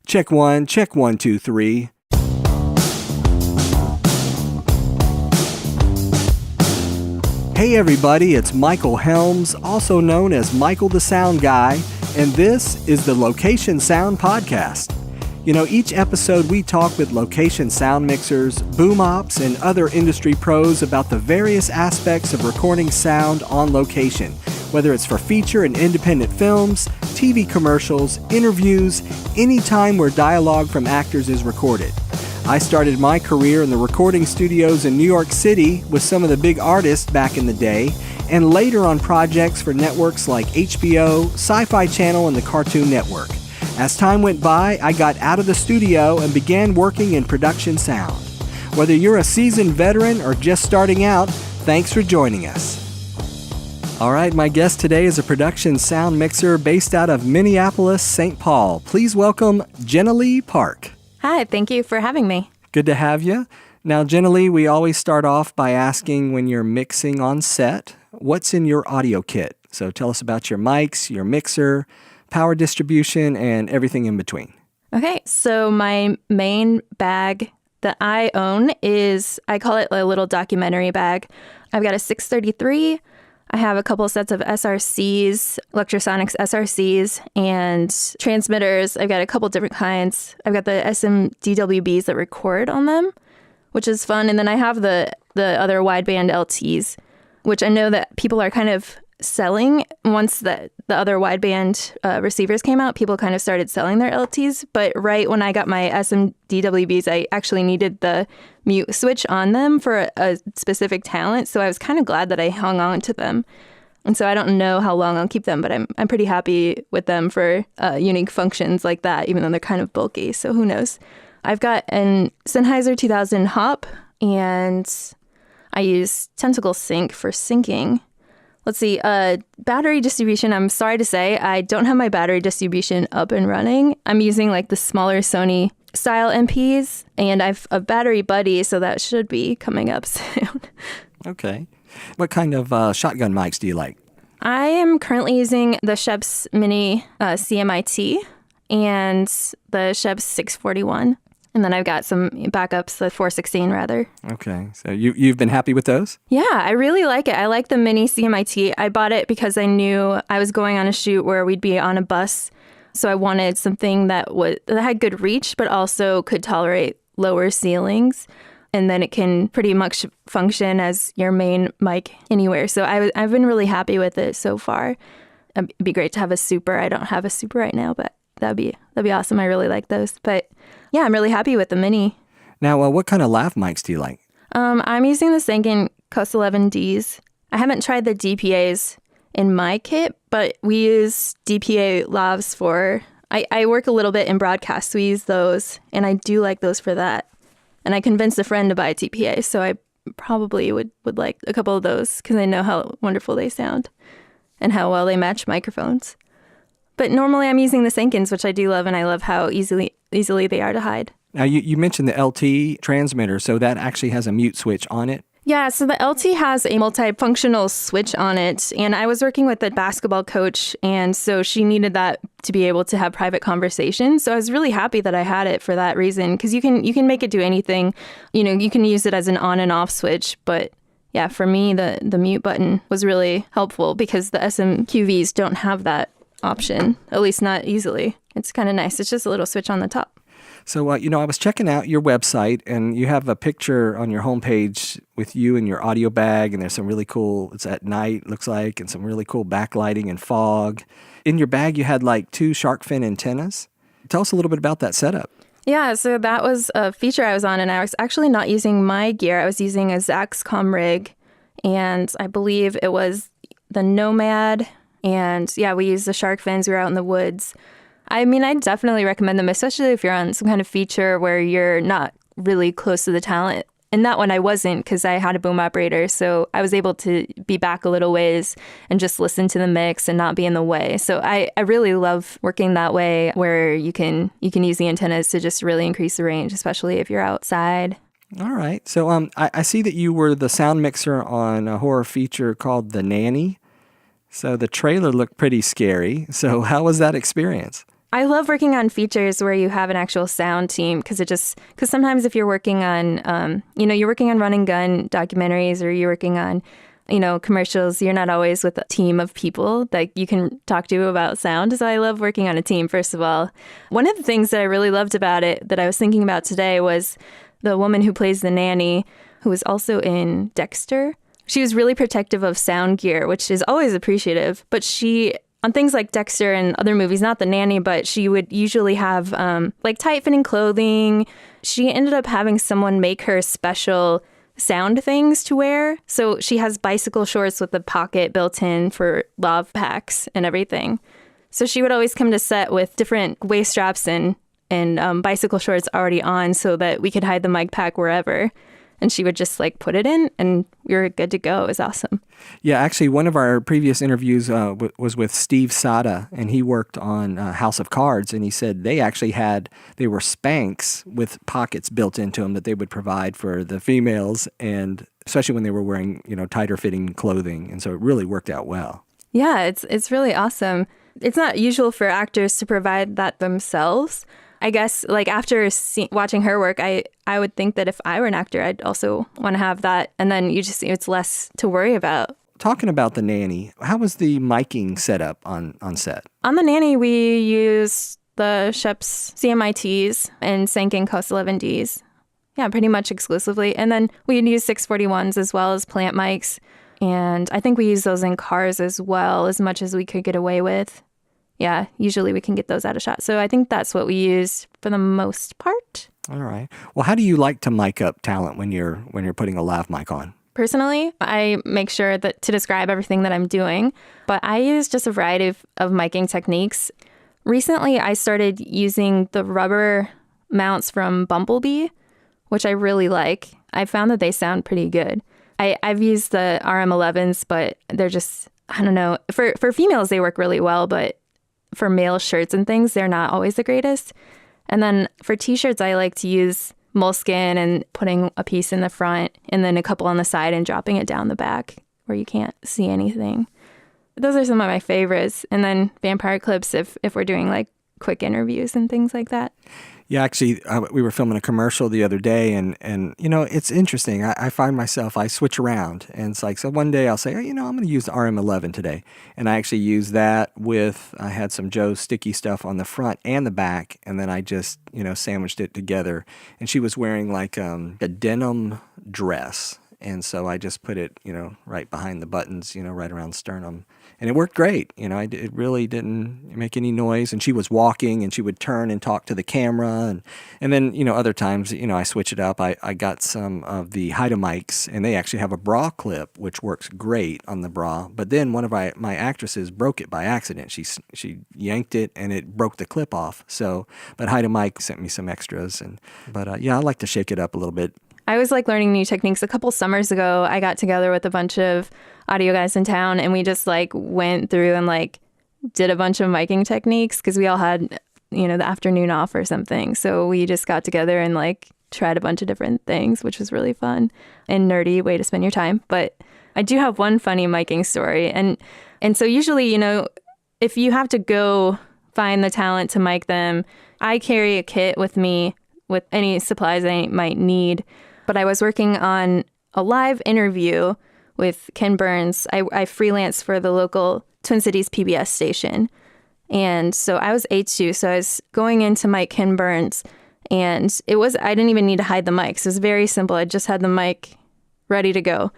Check one, two, three. Hey everybody, it's Michael Helms, also known as Michael the Sound Guy, and this is the Location Sound Podcast. You know, each episode we talk with location sound mixers, boom ops, and other industry pros about the various aspects of recording sound on location, whether it's for feature and independent films, TV commercials, interviews, any time where dialogue from actors is recorded. I started my career in the recording studios in New York City with some of the big artists back in the day, and later on projects for networks like HBO, Sci-Fi Channel, and the Cartoon Network. As time went by, I got out of the studio and began working in production sound. Whether you're a seasoned veteran or just starting out, thanks for joining us. All right, my guest today is a production sound mixer based out of Minneapolis-Saint Paul. Please welcome Jennilee Park. Hi, thank you for having me. Good to have you. Now, Jennilee, we always start off by asking when you're mixing on set, what's in your audio kit? So tell us about your mics, your mixer, power distribution, and everything in between. Okay, so my main bag that I own is, I call it a little documentary bag. I've got a 633. I have a couple sets of SRCs, Lectrosonics SRCs, and transmitters. I've got a couple different kinds. I've got the SMDWBs that record on them, which is fun. And then I have the other wideband LTs, which I know that people are kind of selling. Once the other wideband receivers came out, people kind of started selling their LTs. But right when I got my SMDWBs, I actually needed the mute switch on them for a specific talent. So I was kind of glad that I hung on to them. And so I don't know how long I'll keep them, but I'm pretty happy with them for unique functions like that, even though they're kind of bulky. So who knows? I've got an Sennheiser 2000 hop, and I use Tentacle Sync for syncing. Let's see, battery distribution, I'm sorry to say, I don't have my battery distribution up and running. I'm using like the smaller Sony style MPs, and I've a battery buddy, so that should be coming up soon. Okay. What kind of shotgun mics do you like? I am currently using the Schoeps Mini CMIT and the Schoeps 641. And then I've got some backups, the 416 rather. Okay, so you've been happy with those? Yeah, I really like it. I like the Mini CMIT. I bought it because I knew I was going on a shoot where we'd be on a bus. So I wanted something that had good reach, but also could tolerate lower ceilings. And then it can pretty much function as your main mic anywhere. So I've been really happy with it so far. It'd be great to have a Super. I don't have a Super right now, but that'd be awesome. I really like those. But yeah, I'm really happy with the Mini. Now, what kind of lav mics do you like? I'm using the Sanken COS-11Ds. I haven't tried the DPAs in my kit, but we use DPA lavs for... I work a little bit in broadcast, so we use those, and I do like those for that. And I convinced a friend to buy a DPA, so I probably would like a couple of those because I know how wonderful they sound and how well they match microphones. But normally I'm using the Sankens, which I do love, and I love how easily they are to hide. Now, you mentioned the LT transmitter, so that actually has a mute switch on it. Yeah, so the LT has a multifunctional switch on it, and I was working with a basketball coach, and so she needed that to be able to have private conversations. So I was really happy that I had it for that reason, because you can make it do anything. You know, you can use it as an on and off switch, but yeah, for me, the mute button was really helpful because the SMQVs don't have that option, at least not easily. It's kind of nice. It's just a little switch on the top. So, I was checking out your website, and you have a picture on your homepage with you and your audio bag, and there's some really cool, it's at night, looks like, and some really cool backlighting and fog. In your bag, you had like 2 shark fin antennas. Tell us a little bit about that setup. Yeah, so that was a feature I was on, and I was actually not using my gear. I was using a Zaxcom rig, and I believe it was the Nomad. And yeah, we used the shark fins. We were out in the woods. I mean, I definitely recommend them, especially if you're on some kind of feature where you're not really close to the talent. In that one, I wasn't because I had a boom operator. So I was able to be back a little ways and just listen to the mix and not be in the way. So I really love working that way where you can use the antennas to just really increase the range, especially if you're outside. All right. So I see that you were the sound mixer on a horror feature called The Nanny. So the trailer looked pretty scary. So how was that experience? I love working on features where you have an actual sound team because sometimes if you're working on, you're working on run and gun documentaries or you're working on, commercials, you're not always with a team of people that you can talk to about sound. So I love working on a team, first of all. One of the things that I really loved about it that I was thinking about today was the woman who plays the nanny, who was also in Dexter. She was really protective of sound gear, which is always appreciative, but on things like Dexter and other movies, not the nanny, but she would usually have tight-fitting clothing. She ended up having someone make her special sound things to wear. So she has bicycle shorts with a pocket built in for lav packs and everything. So she would always come to set with different waist straps and bicycle shorts already on so that we could hide the mic pack wherever. And she would just put it in and we were good to go. It was awesome. Yeah, actually, one of our previous interviews was with Steve Sada, and he worked on House of Cards, and he said they were Spanx with pockets built into them that they would provide for the females, and especially when they were wearing, tighter fitting clothing. And so it really worked out well. Yeah, it's really awesome. It's not usual for actors to provide that themselves. I guess after watching her work, I would think that if I were an actor, I'd also want to have that. And then it's less to worry about. Talking about the nanny, how was the miking set up on set? On the nanny, we used the Schoeps CMITs and Sanken COS-11Ds. Yeah, pretty much exclusively. And then we'd use 641s as well as plant mics. And I think we use those in cars as well, as much as we could get away with. Yeah, usually we can get those out of shot. So I think that's what we use for the most part. All right. Well, how do you like to mic up talent when you're putting a lav mic on? Personally, I make sure that to describe everything that I'm doing, but I use just a variety of miking techniques. Recently, I started using the rubber mounts from Bumblebee, which I really like. I found that they sound pretty good. I've used the RM11s, but they're just, I don't know. For females, they work really well, but for male shirts and things, they're not always the greatest. And then for t-shirts, I like to use moleskin and putting a piece in the front and then a couple on the side and dropping it down the back where you can't see anything. Those are some of my favorites. And then vampire clips if we're doing quick interviews and things like that. Yeah, actually, we were filming a commercial the other day, and it's interesting. I find myself, I switch around, and it's so one day I'll say, I'm going to use the RM11 today, and I actually use that I had some Joe's sticky stuff on the front and the back, and then I just, sandwiched it together, and she was wearing a denim dress, and so I just put it, right behind the buttons, right around sternum. And it worked great. It really didn't make any noise. And she was walking and she would turn and talk to the camera. And then, other times, I switch it up. I got some of the Hydemics, and they actually have a bra clip, which works great on the bra. But then one of my actresses broke it by accident. She yanked it and it broke the clip off. But Hydemic sent me some extras. But I like to shake it up a little bit. I always like learning new techniques. A couple summers ago, I got together with a bunch of audio guys in town, and we just went through and did a bunch of miking techniques because we all had, the afternoon off or something. So we just got together and tried a bunch of different things, which was really fun and nerdy way to spend your time. But I do have one funny miking story. And so usually, if you have to go find the talent to mic them, I carry a kit with me with any supplies I might need. But I was working on a live interview with Ken Burns. I freelance for the local Twin Cities PBS station. And so I was A2, so I was going in to mic Ken Burns. And I didn't even need to hide the mics. It was very simple. I just had the mic ready to go.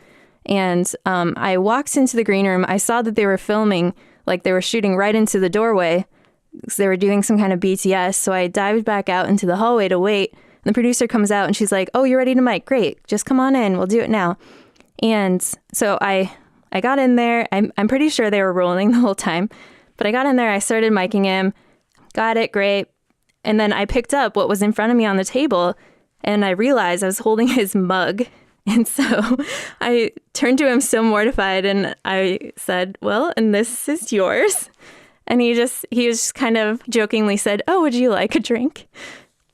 And I walked into the green room. I saw that they were filming, they were shooting right into the doorway. So they were doing some kind of BTS. So I dived back out into the hallway to wait. The producer comes out and she's like, "Oh, you're ready to mic? Great. Just come on in. We'll do it now." And so I got in there. I'm pretty sure they were rolling the whole time. But I got in there. I started micing him. Got it. Great. And then I picked up what was in front of me on the table and I realized I was holding his mug. And so I turned to him so mortified and I said, "Well, and this is yours." And he just kind of jokingly said, "Oh, would you like a drink?"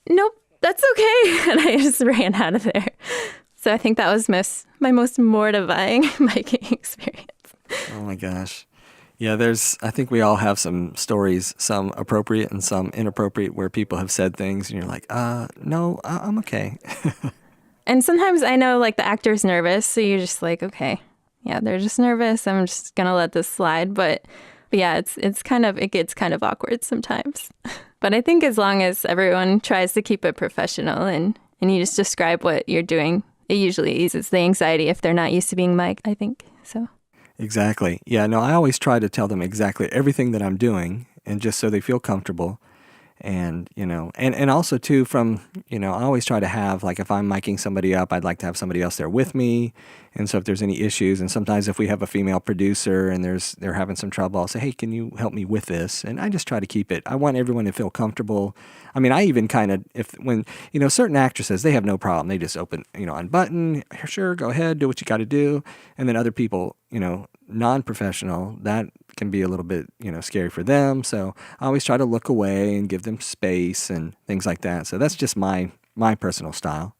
"Nope. That's okay." And I just ran out of there. So I think that was my most mortifying miking experience. Oh my gosh. Yeah, I think we all have some stories, some appropriate and some inappropriate, where people have said things and you're like, no, I'm okay. And sometimes I know like the actor's nervous, so you're just like, okay, yeah, they're just nervous. I'm just gonna let this slide. But yeah, it gets kind of awkward sometimes. But I think as long as everyone tries to keep it professional and you just describe what you're doing, it usually eases the anxiety if they're not used to being mic'd, I think. So Exactly. Yeah, no, I always try to tell them exactly everything that I'm doing, and just so they feel comfortable. And, and also too I always try to have, like, if I'm miking somebody up, I'd like to have somebody else there with me. And so if there's any issues, and sometimes if we have a female producer and they're having some trouble, I'll say, hey, can you help me with this? And I just try to keep it. I want everyone to feel comfortable. I mean, I even kind of, when certain actresses, they have no problem. They just open, unbutton, sure, go ahead, do what you got to do. And then other people, non-professional, that can be a little bit, scary for them. So I always try to look away and give them space and things like that. So that's just my personal style.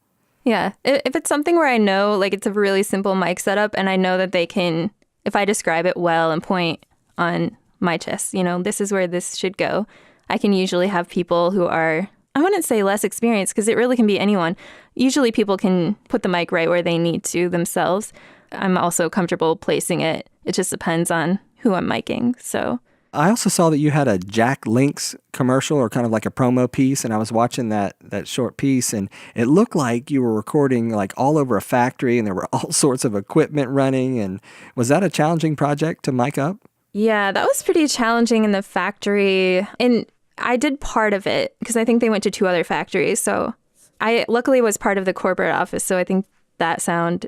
yeah, if it's something where I know like it's a really simple mic setup and I know that they can, if I describe it well and point on my chest, this is where this should go, I can usually have people who are, I wouldn't say less experienced because it really can be anyone. Usually people can put the mic right where they need to themselves. I'm also comfortable placing it. It just depends on who I'm miking. So I also saw that you had a Jack Link's commercial, or kind of like a promo piece, and I was watching that short piece, and it looked like you were recording like all over a factory, and there were all sorts of equipment running. And was that a challenging project to mic up? yeah, that was pretty challenging in the factory. And I did part of it because I think they went to 2 other factories. So I luckily was part of the corporate office. So I think that sounded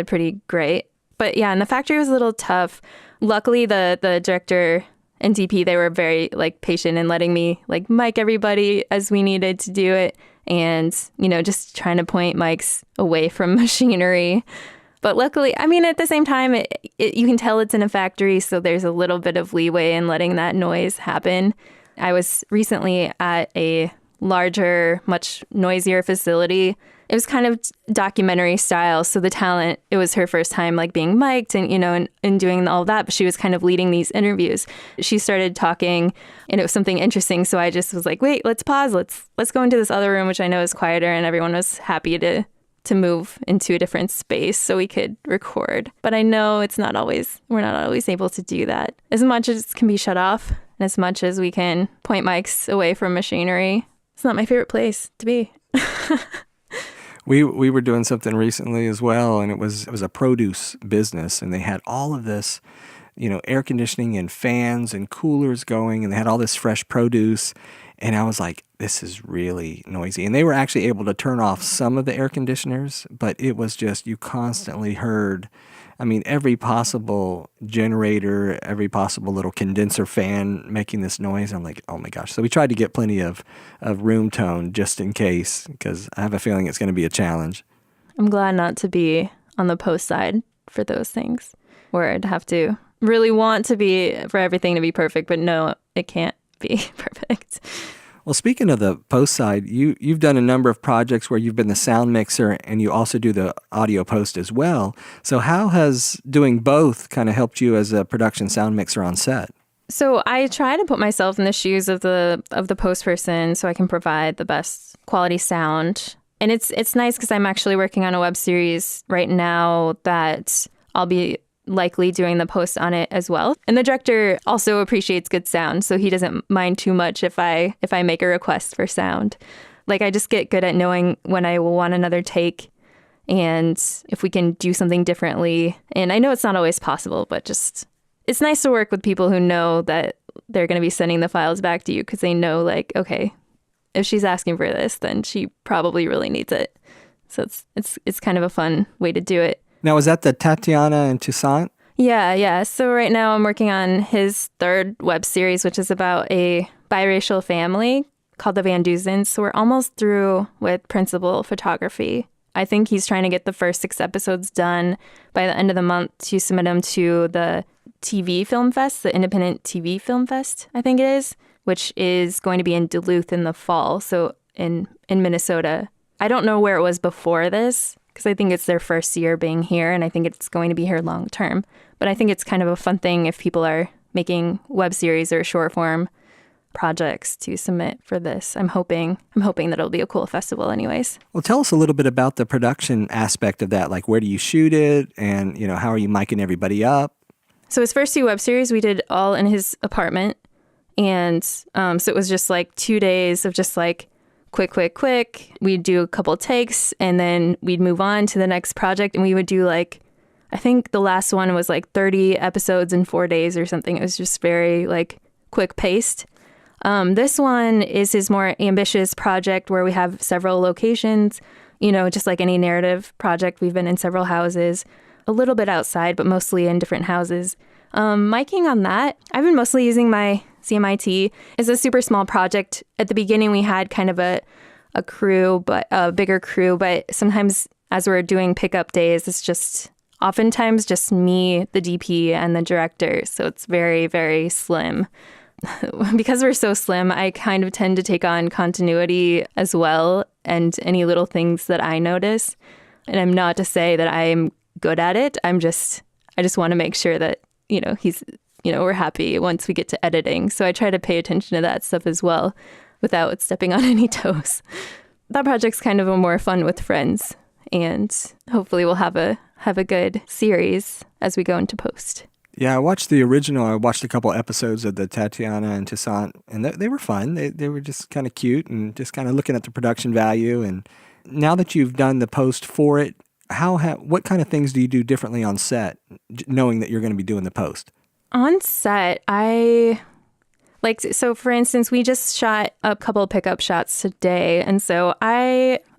pretty great. But yeah, and the factory was a little tough. Luckily, the director and DP, they were very like patient in letting me like mic everybody as we needed to do it. And, just trying to point mics away from machinery. But luckily, I mean, at the same time, you can tell it's in a factory. So there's a little bit of leeway in letting that noise happen. I was recently at a larger, much noisier facility. It was kind of documentary style. So the talent, it was her first time like being mic'd and, and doing all that. But she was kind of leading these interviews. She started talking and it was something interesting. So I just was like, wait, let's pause. Let's go into this other room, which I know is quieter. And everyone was happy to move into a different space so we could record. But I know we're not always able to do that. As much as it can be shut off and as much as we can point mics away from machinery, it's not my favorite place to be. We were doing something recently as well, and it was a produce business, and they had all of this, air conditioning and fans and coolers going, and they had all this fresh produce, and I was like, this is really noisy. And they were actually able to turn off some of the air conditioners, but it was just, you constantly heard, every possible generator, every possible little condenser fan making this noise. I'm like, oh my gosh. So we tried to get plenty of room tone just in case, because I have a feeling it's going to be a challenge. I'm glad not to be on the post side for those things, where I'd have to really want to be for everything to be perfect, but no, it can't be perfect. Well, speaking of the post side, you've done a number of projects where you've been the sound mixer and you also do the audio post as well. So how has doing both kind of helped you as a production sound mixer on set? So I try to put myself in the shoes of the post person so I can provide the best quality sound. And it's nice because I'm actually working on a web series right now that I'll be likely doing the post on it as well. And the director also appreciates good sound, so he doesn't mind too much if I make a request for sound. Like, I just get good at knowing when I will want another take and if we can do something differently. And I know it's not always possible, but just it's nice to work with people who know that they're going to be sending the files back to you because they know, like, okay, if she's asking for this, then she probably really needs it. So it's kind of a fun way to do it. Now, is that the Tatiana and Toussaint? Yeah. So right now I'm working on his 3rd web series, which is about a biracial family called the Van Duzens. So we're almost through with principal photography. I think he's trying to get the first 6 episodes done by the end of the month to submit them to the TV Film Fest, the Independent TV Film Fest, I think it is, which is going to be in Duluth in the fall, so in Minnesota. I don't know where it was before this, because I think it's their first year being here, and I think it's going to be here long term. But I think it's kind of a fun thing if people are making web series or short form projects to submit for this. I'm hoping that it'll be a cool festival anyways. Well, tell us a little bit about the production aspect of that. Like, where do you shoot it? And, how are you micing everybody up? So his first 2 web series, we did all in his apartment. And so it was just like 2 days of just like quick. We'd do a couple takes and then we'd move on to the next project. And we would do like, I think the last one was like 30 episodes in 4 days or something. It was just very like quick paced. This one is his more ambitious project where we have several locations, just like any narrative project. We've been in several houses, a little bit outside, but mostly in different houses. Miking on that, I've been mostly using my CMIT. It's a super small project. At the beginning, we had kind of a crew, but a bigger crew. But sometimes as we're doing pickup days, it's just oftentimes just me, the DP, and the director. So it's very, very slim. Because we're so slim, I kind of tend to take on continuity as well and any little things that I notice. And I'm not to say that I'm good at it. I just want to make sure that, we're happy once we get to editing. So I try to pay attention to that stuff as well without stepping on any toes. That project's kind of a more fun with friends, and hopefully we'll have a good series as we go into post. Yeah, I watched the original. I watched a couple episodes of the Tatiana and Toussaint, and they were fun. They were just kind of cute and just kind of looking at the production value. And now that you've done the post for it, what kind of things do you do differently on set, knowing that you're going to be doing the post? On set, so for instance, we just shot a couple of pickup shots today. And so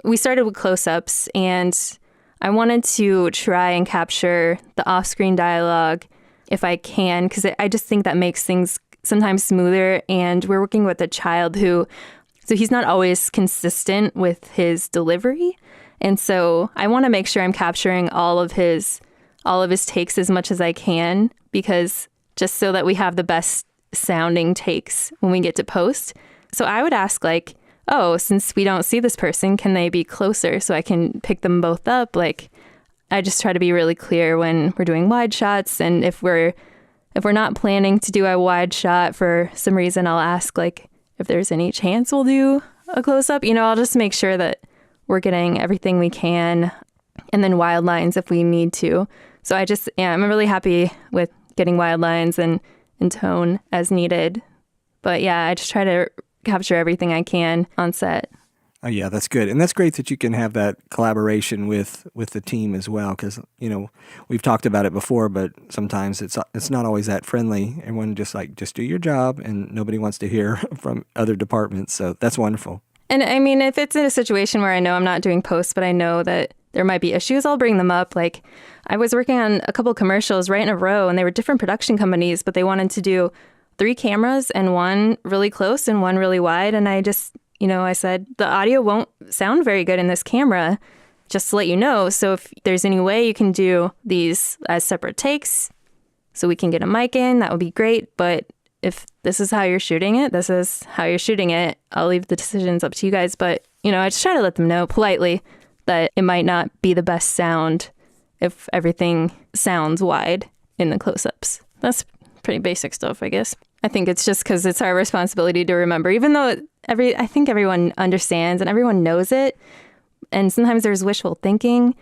we started with close-ups, and I wanted to try and capture the off-screen dialogue if I can, because I just think that makes things sometimes smoother. And we're working with a child so he's not always consistent with his delivery. And so I want to make sure I'm capturing all of his takes as much as I can, because just so that we have the best sounding takes when we get to post. So I would ask like, oh, since we don't see this person, can they be closer so I can pick them both up? Like, I just try to be really clear when we're doing wide shots. And if we're not planning to do a wide shot for some reason, I'll ask like if there's any chance we'll do a close up. I'll just make sure that we're getting everything we can, and then wild lines if we need to. So I'm really happy with getting wild lines and tone as needed. But yeah, I just try to capture everything I can on set. Oh, yeah, that's good. And that's great that you can have that collaboration with the team as well, because, we've talked about it before, but sometimes it's not always that friendly. Everyone just do your job, and nobody wants to hear from other departments. So that's wonderful. And I mean, if it's in a situation where I know I'm not doing posts, but I know that there might be issues, I'll bring them up. Like, I was working on a couple commercials right in a row, and they were different production companies, but they wanted to do 3 cameras, and one really close and one really wide. And I just, I said, the audio won't sound very good in this camera, just to let you know. So if there's any way you can do these as separate takes so we can get a mic in, that would be great. But if this is how you're shooting it, this is how you're shooting it. I'll leave the decisions up to you guys. But, I just try to let them know politely that it might not be the best sound if everything sounds wide in the close-ups. That's pretty basic stuff, I guess. I think it's just because it's our responsibility to remember, even though I think everyone understands and everyone knows it. And sometimes there's wishful thinking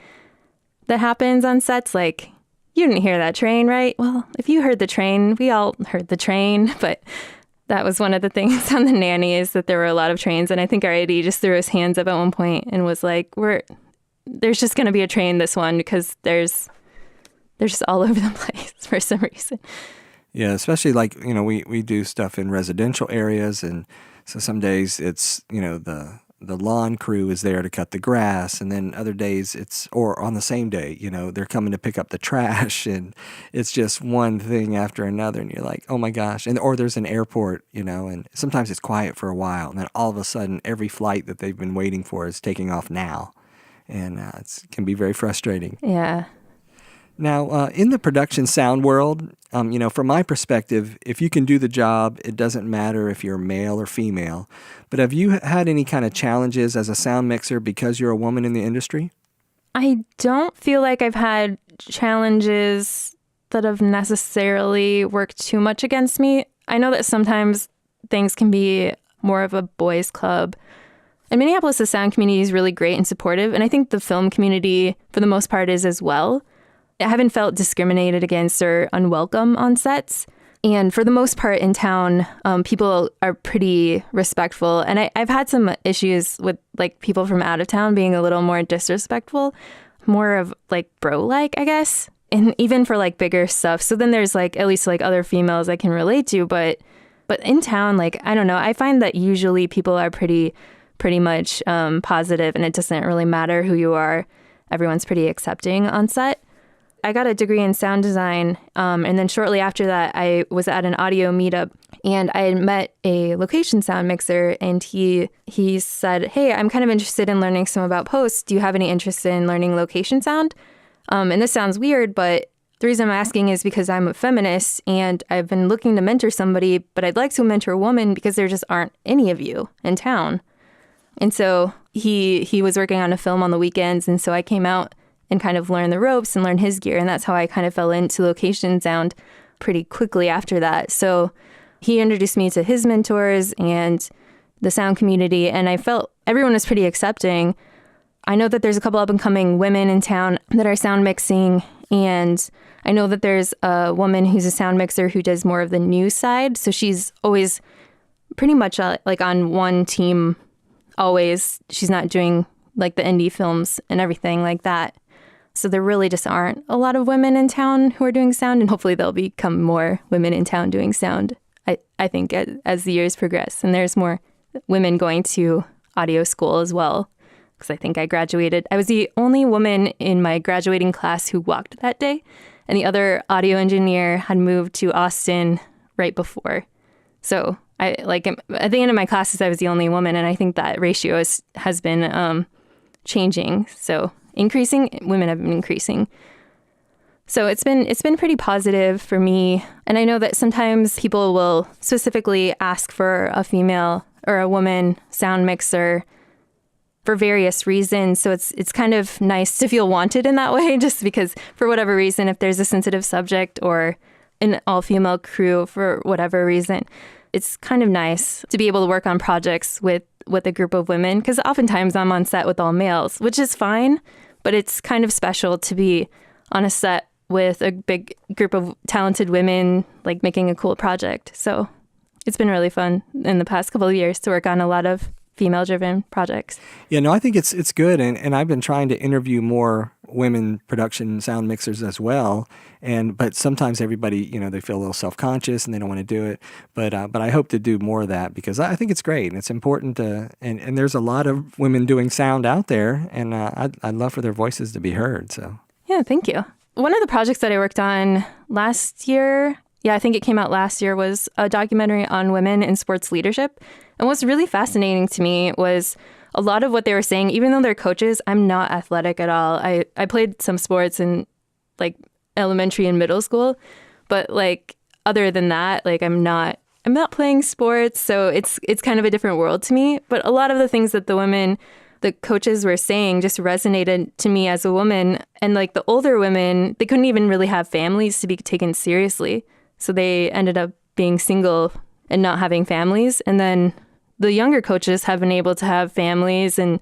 that happens on sets, like, you didn't hear that train, right? Well, if you heard the train, we all heard the train. But that was one of the things on The Nanny, is that there were a lot of trains. And I think our AD just threw his hands up at one point and was like, there's just going to be a train this one, because they're just all over the place for some reason. Yeah, especially like, we do stuff in residential areas. And so some days it's, the lawn crew is there to cut the grass, and then other days or on the same day, they're coming to pick up the trash, and it's just one thing after another, and you're like, oh my gosh. Or there's an airport, and sometimes it's quiet for a while, and then all of a sudden every flight that they've been waiting for is taking off now, and it can be very frustrating. Yeah. Now, in the production sound world, from my perspective, if you can do the job, it doesn't matter if you're male or female. But have you had any kind of challenges as a sound mixer because you're a woman in the industry? I don't feel like I've had challenges that have necessarily worked too much against me. I know that sometimes things can be more of a boys' club. In Minneapolis, the sound community is really great and supportive, and I think the film community, for the most part, is as well. I haven't felt discriminated against or unwelcome on sets. And for the most part in town, people are pretty respectful. And I've had some issues with like people from out of town being a little more disrespectful, more of like bro-like, I guess. And even for like bigger stuff. So then there's like at least like other females I can relate to. But in town, like, I don't know, I find that usually people are pretty much positive, and it doesn't really matter who you are. Everyone's pretty accepting on set. I got a degree in sound design, and then shortly after that, I was at an audio meetup, and I had met a location sound mixer, and he said, hey, I'm kind of interested in learning some about post. Do you have any interest in learning location sound? And this sounds weird, but the reason I'm asking is because I'm a feminist, and I've been looking to mentor somebody, but I'd like to mentor a woman because there just aren't any of you in town. And so he was working on a film on the weekends, and so I came out and kind of learn the ropes and learn his gear. And that's how I kind of fell into location sound pretty quickly after that. So he introduced me to his mentors and the sound community, and I felt everyone was pretty accepting. I know that there's a couple up and coming women in town that are sound mixing, and I know that there's a woman who's a sound mixer who does more of the news side. So she's always pretty much like on one team always. She's not doing like the indie films and everything like that. So there really just aren't a lot of women in town who are doing sound, and hopefully there'll become more women in town doing sound, I think, as the years progress. And there's more women going to audio school as well, because I think I graduated. I was the only woman in my graduating class who walked that day, and the other audio engineer had moved to Austin right before. So at the end of my classes, I was the only woman, and I think that ratio has been changing. So increasing, women have been increasing. So it's been pretty positive for me. And I know that sometimes people will specifically ask for a female or a woman sound mixer for various reasons. So it's kind of nice to feel wanted in that way, just because for whatever reason, if there's a sensitive subject or an all-female crew for whatever reason, it's kind of nice to be able to work on projects with a group of women, because oftentimes I'm on set with all males, which is fine. But it's kind of special to be on a set with a big group of talented women, like making a cool project. So it's been really fun in the past couple of years to work on a lot of female-driven projects. Yeah, no, I think it's good. And I've been trying to interview more women production sound mixers as well. But sometimes everybody, they feel a little self-conscious and they don't want to do it. But I hope to do more of that, because I think it's great and it's important to, and there's a lot of women doing sound out there, and I'd love for their voices to be heard. So yeah, thank you. One of the projects that I worked on last year, I think it came out last year, was a documentary on women in sports leadership. And what's really fascinating to me was a lot of what they were saying, even though they're coaches, I'm not athletic at all. I played some sports in like elementary and middle school, but like other than that, like I'm not playing sports. So it's kind of a different world to me. But a lot of the things that the coaches were saying just resonated to me as a woman. And like the older women, they couldn't even really have families to be taken seriously. So they ended up being single and not having families. And then the younger coaches have been able to have families. And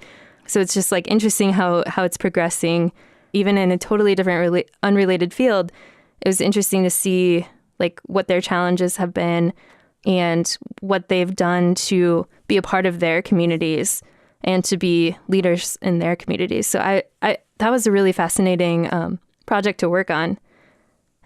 so it's just like interesting how it's progressing, even in a totally different, unrelated field. It was interesting to see like what their challenges have been and what they've done to be a part of their communities and to be leaders in their communities. So I that was a really fascinating project to work on.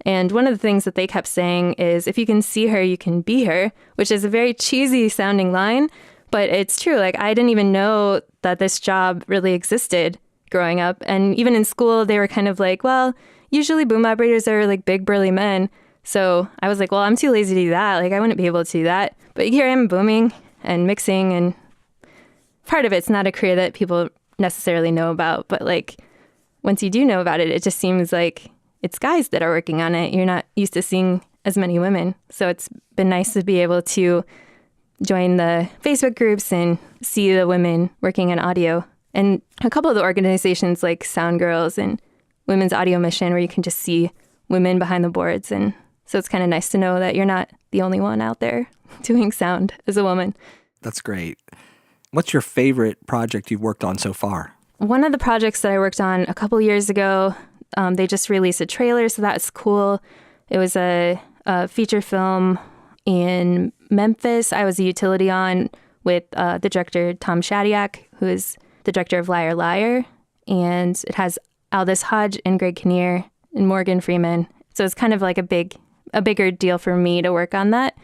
And one of the things that they kept saying is, if you can see her, you can be her, which is a very cheesy sounding line, but it's true. Like, I didn't even know that this job really existed growing up. And even in school, they were kind of like, well, usually boom operators are like big burly men. So I was like, well, I'm too lazy to do that. Like, I wouldn't be able to do that. But here I am booming and mixing, and part of it's not a career that people necessarily know about. But like, once you do know about it, it just seems like it's guys that are working on it. You're not used to seeing as many women. So it's been nice to be able to join the Facebook groups and see the women working in audio And a couple of the organizations like Sound Girls and Women's Audio Mission, where you can just see women behind the boards. And so it's kind of nice to know that you're not the only one out there doing sound as a woman. That's great. What's your favorite project you've worked on so far? One of the projects that I worked on a couple years ago, they just released a trailer, so that's cool. It was a feature film in Memphis. I was a utility on with the director, Tom Shadyac, who is the director of Liar Liar. And it has Aldous Hodge and Greg Kinnear and Morgan Freeman. So it's kind of like a bigger deal for me to work on that.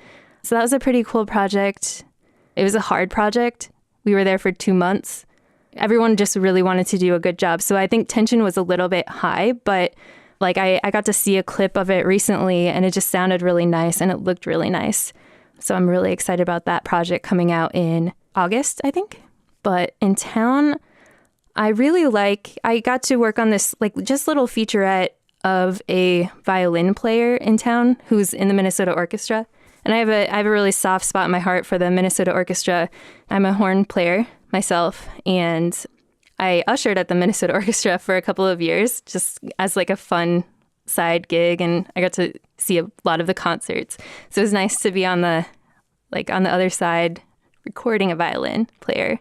So that was a pretty cool project. It was a hard project. We were there for 2 months. Everyone just really wanted to do a good job. So I think tension was a little bit high, but like I got to see a clip of it recently and it just sounded really nice and it looked really nice. So I'm really excited about that project coming out in August, I think. But in town, I got to work on this like just little featurette of a violin player in town who's in the Minnesota Orchestra. And I have a really soft spot in my heart for the Minnesota Orchestra. I'm a horn player myself, and I ushered at the Minnesota Orchestra for a couple of years just as like a fun side gig, and I got to see a lot of the concerts. So it was nice to be on the other side recording a violin player.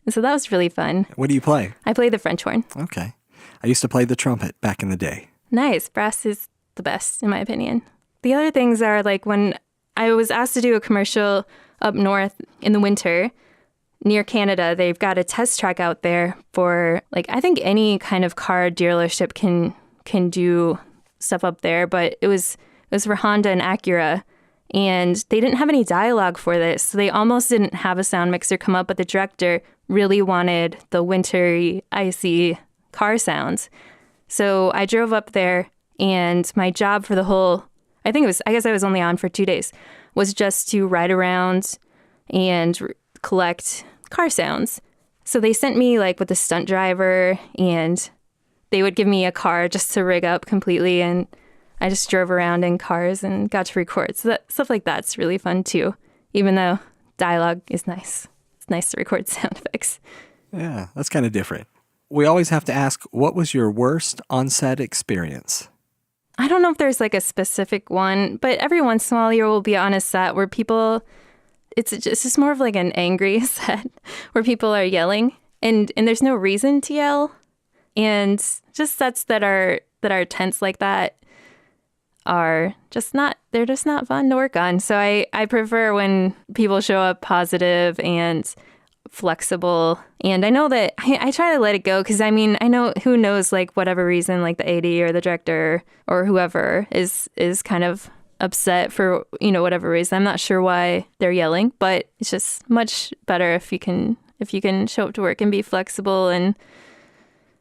And so that was really fun. What do you play? I play the French horn. Okay. I used to play the trumpet back in the day. Nice. Brass is the best, in my opinion. The other things are like when I was asked to do a commercial up north in the winter near Canada, they've got a test track out there for like, I think any kind of car dealership can do stuff up there, but it was for Honda and Acura, and they didn't have any dialogue for this. So they almost didn't have a sound mixer come up, but the director really wanted the wintry, icy car sounds. So I drove up there, and my job for the whole, I guess I was only on for 2 days, was just to ride around and collect car sounds. So they sent me like with a stunt driver, and they would give me a car just to rig up completely, and I just drove around in cars and got to record. So that stuff like that's really fun too, even though dialogue is nice. It's nice to record sound effects. Yeah, that's kind of different. We always have to ask, what was your worst on-set experience? I don't know if there's like a specific one, but every once in a while you will be on a set where people, it's just more of like an angry set where people are yelling and there's no reason to yell. And just sets that are tense like that are just not fun to work on. So I prefer when people show up positive and flexible. And I know that I try to let it go because I mean, I know who knows, like whatever reason, like the AD or the director or whoever is kind of upset for, whatever reason. I'm not sure why they're yelling, but it's just much better if you can show up to work and be flexible. And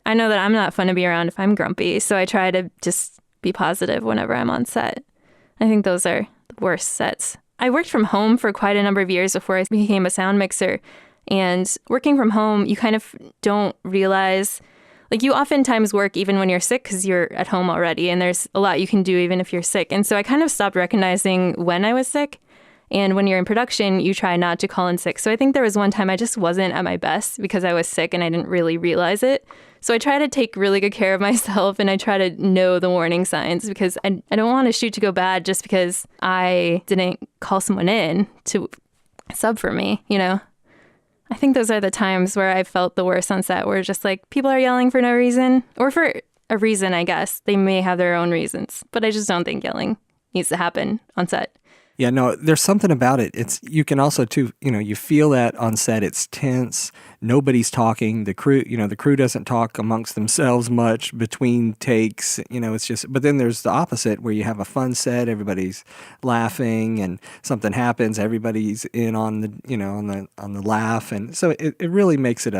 I know that I'm not fun to be around if I'm grumpy. So I try to just be positive whenever I'm on set. I think those are the worst sets. I worked from home for quite a number of years before I became a sound mixer. And working from home, you kind of don't realize, like you oftentimes work even when you're sick because you're at home already and there's a lot you can do even if you're sick. And so I kind of stopped recognizing when I was sick. And when you're in production, you try not to call in sick. So I think there was one time I just wasn't at my best because I was sick and I didn't really realize it. So I try to take really good care of myself and I try to know the warning signs because I don't want a shoot to go bad just because I didn't call someone in to sub for me, I think those are the times where I felt the worst on set, where just like people are yelling for no reason, or for a reason, I guess. They may have their own reasons, but I just don't think yelling needs to happen on set. Yeah, no, there's something about it. You can also too, you feel that on set. It's tense. Nobody's talking. The crew doesn't talk amongst themselves much between takes. It's just. But then there's the opposite, where you have a fun set. Everybody's laughing, and something happens. Everybody's in on the on the laugh, and so it really makes it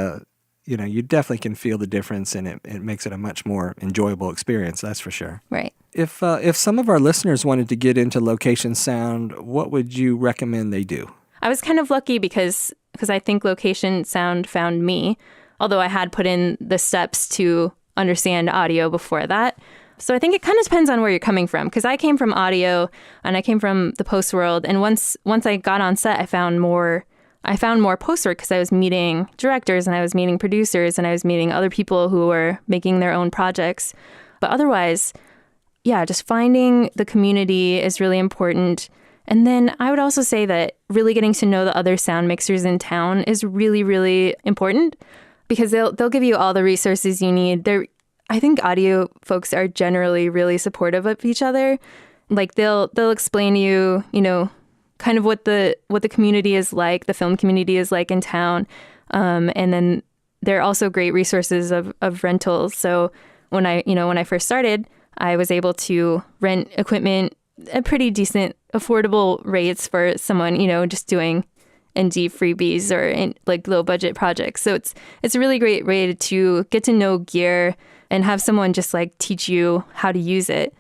you definitely can feel the difference, and it makes it a much more enjoyable experience. That's for sure. Right. If some of our listeners wanted to get into location sound, what would you recommend they do? I was kind of lucky because I think location sound found me, although I had put in the steps to understand audio before that. So I think it kind of depends on where you're coming from, because I came from audio and I came from the post world. And once I got on set, I found more I found more post-work because I was meeting directors and I was meeting producers and I was meeting other people who were making their own projects. But otherwise, yeah, just finding the community is really important. And then I would also say that really getting to know the other sound mixers in town is really, really important because they'll give you all the resources you need. I think audio folks are generally really supportive of each other. Like they'll explain to you, kind of what the community is like, the film community is like in town. And then there are also great resources of rentals. So when I first started, I was able to rent equipment at pretty decent, affordable rates for someone, just doing ND freebies or like low budget projects. So it's a really great way to get to know gear and have someone just like teach you how to use it.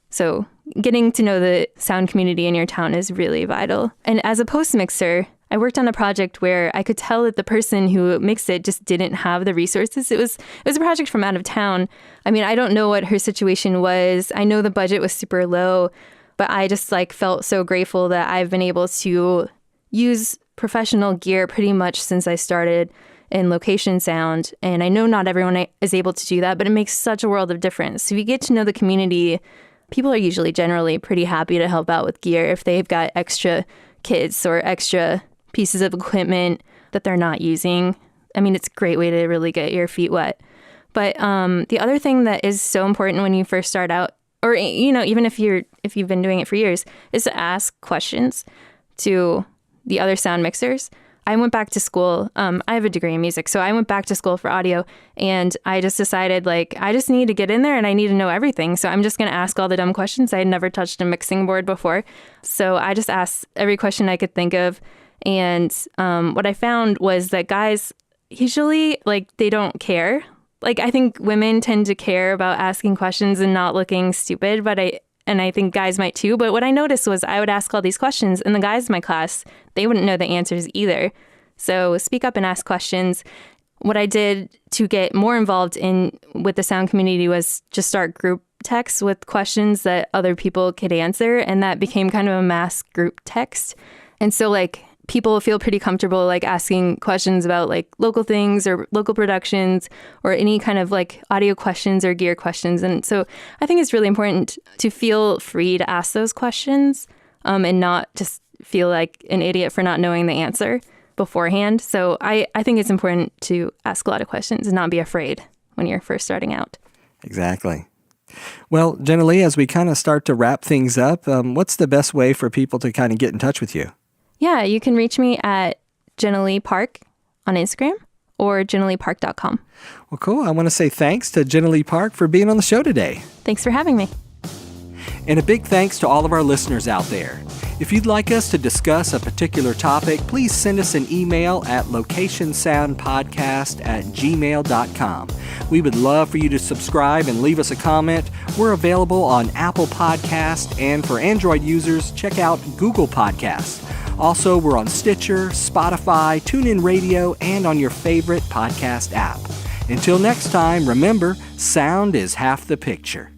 So getting to know the sound community in your town is really vital. And as a post mixer, I worked on a project where I could tell that the person who mixed it just didn't have the resources. It was a project from out of town. I mean, I don't know what her situation was. I know the budget was super low, but I just like felt so grateful that I've been able to use professional gear pretty much since I started in location sound. And I know not everyone is able to do that, but it makes such a world of difference. So if you get to know the community, people are usually generally pretty happy to help out with gear if they've got extra kits or extra pieces of equipment that they're not using. I mean, it's a great way to really get your feet wet. But the other thing that is so important when you first start out, or even if you've been doing it for years, is to ask questions to the other sound mixers. I went back to school. I have a degree in music, so I went back to school for audio, and I just decided, I just need to get in there and I need to know everything. So I'm just going to ask all the dumb questions. I had never touched a mixing board before. So I just asked every question I could think of. And what I found was that guys usually, they don't care. I think women tend to care about asking questions and not looking stupid, and I think guys might too. But what I noticed was I would ask all these questions, and the guys in my class, they wouldn't know the answers either. So speak up and ask questions. What I did to get more involved with the sound community was just start group texts with questions that other people could answer, and that became kind of a mass group text. And so people feel pretty comfortable asking questions about local things or local productions or any kind of audio questions or gear questions. And so I think it's really important to feel free to ask those questions and not just feel like an idiot for not knowing the answer beforehand. So I think it's important to ask a lot of questions and not be afraid when you're first starting out. Exactly. Well, Jennilee, as we kind of start to wrap things up, what's the best way for people to kind of get in touch with you? Yeah, you can reach me at Jennilee Park on Instagram or JennileePark.com. Well, cool. I want to say thanks to Jennilee Park for being on the show today. Thanks for having me. And a big thanks to all of our listeners out there. If you'd like us to discuss a particular topic, please send us an email at locationsoundpodcast@gmail.com. We would love for you to subscribe and leave us a comment. We're available on Apple Podcasts, and for Android users, check out Google Podcasts. Also, we're on Stitcher, Spotify, TuneIn Radio, and on your favorite podcast app. Until next time, remember, sound is half the picture.